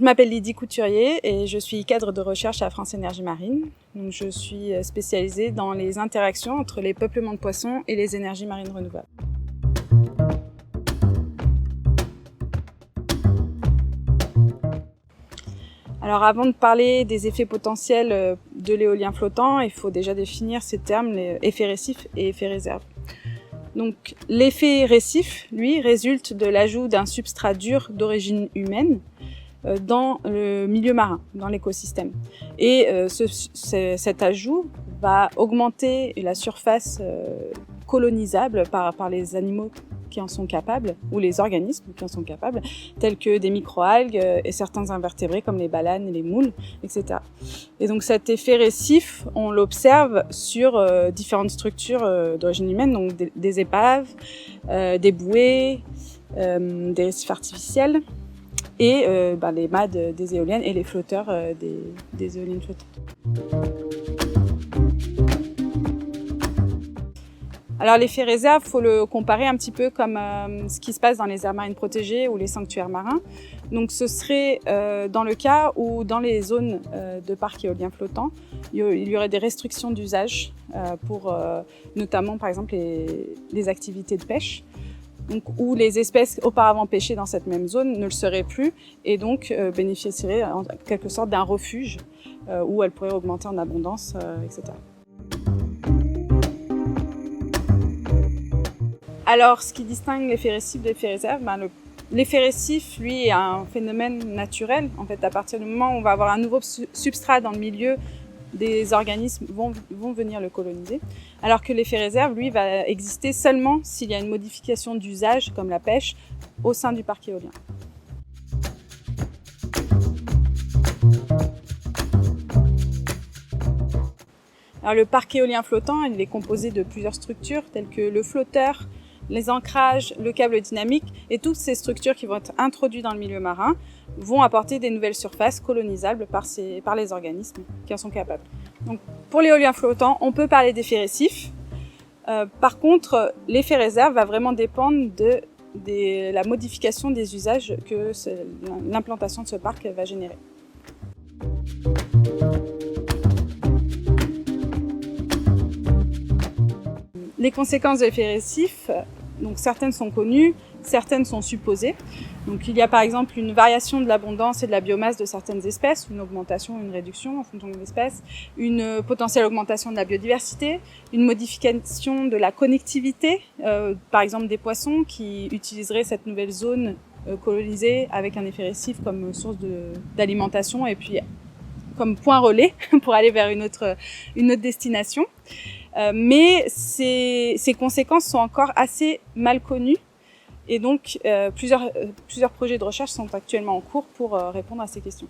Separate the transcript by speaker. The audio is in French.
Speaker 1: Je m'appelle Lydie Couturier et je suis cadre de recherche à France Énergie Marine. Donc, je suis spécialisée dans les interactions entre les peuplements de poissons et les énergies marines renouvelables. Alors avant de parler des effets potentiels de l'éolien flottant, il faut déjà définir ces termes, les effets récifs et effets réserve. Donc l'effet récif, lui, résulte de l'ajout d'un substrat dur d'origine humaine dans le milieu marin, dans l'écosystème. Et cet ajout va augmenter la surface colonisable par les animaux qui en sont capables, ou les organismes qui en sont capables, tels que des microalgues et certains invertébrés comme les balanes et les moules, etc. Et donc cet effet récif, on l'observe sur différentes structures d'origine humaine, donc des épaves, des bouées, des récifs artificiels, et les mâts des éoliennes et les flotteurs des éoliennes flottantes. Alors l'effet réserve, il faut le comparer un petit peu comme ce qui se passe dans les aires marines protégées ou les sanctuaires marins. Donc ce serait dans le cas où dans les zones de parcs éoliens flottants, il y aurait des restrictions d'usage pour notamment par exemple les activités de pêche. Donc, où les espèces auparavant pêchées dans cette même zone ne le seraient plus et donc bénéficieraient en quelque sorte d'un refuge où elles pourraient augmenter en abondance, etc. Alors, ce qui distingue l'effet récif de l'effet réserve, l'effet récif, lui, est un phénomène naturel. En fait, à partir du moment où on va avoir un nouveau substrat dans le milieu, des organismes vont venir le coloniser. Alors que l'effet réserve, lui, va exister seulement s'il y a une modification d'usage, comme la pêche, au sein du parc éolien. Alors, le parc éolien flottant, il est composé de plusieurs structures, telles que le flotteur, les ancrages, le câble dynamique, et toutes ces structures qui vont être introduites dans le milieu marin vont apporter des nouvelles surfaces colonisables par les organismes qui en sont capables. Donc, pour l'éolien flottant, on peut parler d'effet récif. Par contre, l'effet réserve va vraiment dépendre de la modification des usages que l'implantation de ce parc va générer. Les conséquences de l'effet récif, donc certaines sont connues, certaines sont supposées. Donc il y a par exemple une variation de l'abondance et de la biomasse de certaines espèces, une augmentation ou une réduction en fonction de l'espèce, une potentielle augmentation de la biodiversité, une modification de la connectivité, par exemple des poissons qui utiliseraient cette nouvelle zone colonisée avec un effet récif comme source d'alimentation et puis comme point relais pour aller vers une autre destination. Mais ces conséquences sont encore assez mal connues et donc plusieurs projets de recherche sont actuellement en cours pour répondre à ces questions.